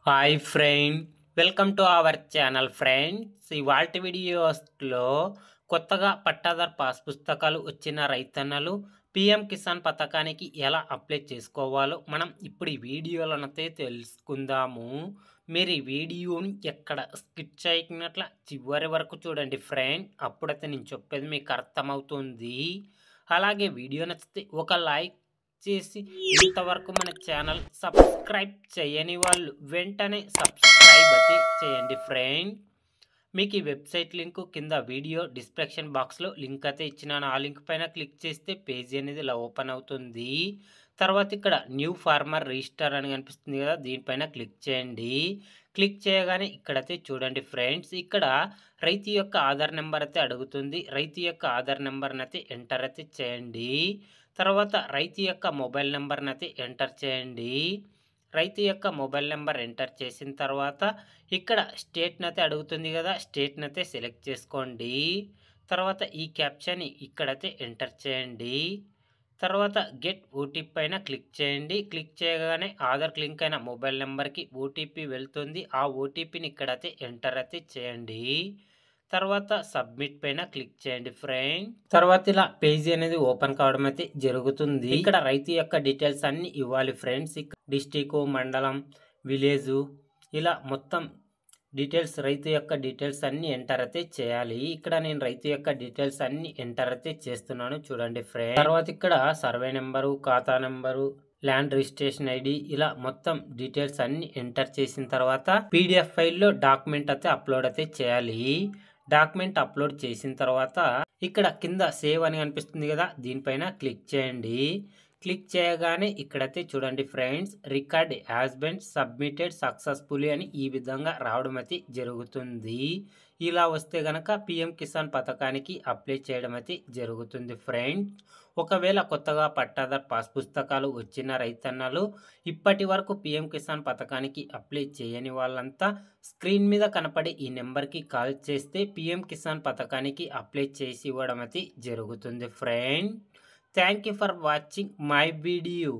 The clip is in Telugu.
Hi friend, welcome to our channel friends. ఇవాల్టి వీడియోస్లో కొత్తగా పట్టాదార్ పాస్ పుస్తకాలు వచ్చిన రైతన్నలు పిఎం కిసాన్ పథకానికి ఎలా అప్లై చేసుకోవాలో మనం ఇప్పుడు ఈ వీడియోలోనైతే తెలుసుకుందాము. మీరు ఈ వీడియోని ఎక్కడ స్కిప్ చేయకున్నట్ల చివరి వరకు చూడండి ఫ్రెండ్, అప్పుడైతే నేను చెప్పేది మీకు అర్థమవుతుంది. అలాగే వీడియో నచ్చితే ఒక లైక్ చేసి ఇంతవరకు మన ఛానల్ సబ్స్క్రైబ్ చేయని వాళ్ళు వెంటనే సబ్స్క్రైబ్ అయితే చేయండి ఫ్రెండ్. మీకు ఈ వెబ్సైట్ లింక్ కింద వీడియో డిస్క్రిప్షన్ బాక్స్లో లింక్ అయితే ఇచ్చినాను. ఆ లింక్ పైన క్లిక్ చేస్తే పేజీ అనేది ఇలా ఓపెన్ అవుతుంది. తర్వాత ఇక్కడ న్యూ ఫార్మర్ రిజిస్టర్ అని కనిపిస్తుంది కదా, దీనిపైన క్లిక్ చేయండి. క్లిక్ చేయగానే ఇక్కడైతే చూడండి ఫ్రెండ్స్, ఇక్కడ రైతు యొక్క ఆధార్ నెంబర్ అయితే అడుగుతుంది. రైతు యొక్క ఆధార్ నెంబర్ని అయితే ఎంటర్ అయితే చేయండి. తర్వాత రైతు యొక్క మొబైల్ నెంబర్ని అయితే ఎంటర్ చేయండి. రైతు యొక్క మొబైల్ నెంబర్ ఎంటర్ చేసిన తర్వాత ఇక్కడ స్టేట్ని అయితే అడుగుతుంది కదా, స్టేట్ని అయితే సెలెక్ట్ చేసుకోండి. తర్వాత ఈ క్యాప్చర్ని ఇక్కడైతే ఎంటర్ చేయండి. తర్వాత గెట్ ఓటీపీ పైన క్లిక్ చేయండి. క్లిక్ చేయగానే ఆధార్ లింక్ అయిన మొబైల్ నెంబర్కి ఓటీపీ వెళ్తుంది. ఆ ఓటీపీని ఇక్కడైతే ఎంటర్ అయితే చేయండి. తర్వాత సబ్మిట్ పైన క్లిక్ చేయండి ఫ్రెండ్. తర్వాత ఇలా పేజీ అనేది ఓపెన్ కావడం అయితే జరుగుతుంది. ఇక్కడ రైతు యొక్క డీటెయిల్స్ అన్ని ఇవ్వాలి ఫ్రెండ్స్. డిస్టిక్, మండలం, విలేజ్, ఇలా మొత్తం డీటెయిల్స్, రైతు యొక్క డీటెయిల్స్ అన్ని ఎంటర్ అయితే చేయాలి. ఇక్కడ నేను రైతు యొక్క డీటెయిల్స్ అన్ని ఎంటర్ అయితే చేస్తున్నాను చూడండి ఫ్రెండ్. తర్వాత ఇక్కడ సర్వే నెంబరు, ఖాతా నెంబరు, ల్యాండ్ రిజిస్ట్రేషన్ ఐడి, ఇలా మొత్తం డీటెయిల్స్ అన్ని ఎంటర్ చేసిన తర్వాత పీడిఎఫ్ ఫైల్లో డాక్యుమెంట్ అయితే అప్లోడ్ అయితే చేయాలి. డాక్యుమెంట్ అప్లోడ్ చేసిన తర్వాత ఇక్కడ కింద సేవ్ అని కనిపిస్తుంది కదా, దీనిపైన క్లిక్ చేయండి. క్లిక్ చేయగానే ఇక్కడైతే చూడండి friends, record has been submitted successfully అని ఈ విధంగా రావడం అయితే జరుగుతుంది. ఇలా వస్తే గనక పిఎం కిసాన్ పథకానికి అప్లై చేయడం అయితే జరుగుతుంది ఫ్రెండ్స్. ఒకవేళ కొత్తగా పట్టాదార్ పాస్ పుస్తకాలు వచ్చిన రైతన్నలు ఇప్పటి వరకు పిఎం కిసాన్ పథకానికి అప్లై చేయని వాళ్ళంతా స్క్రీన్ మీద కనపడే ఈ నెంబర్కి కాల్ చేస్తే పిఎం కిసాన్ పథకానికి అప్లై చేసి ఇవ్వడం అయితే జరుగుతుంది friend. Thank you for watching my video.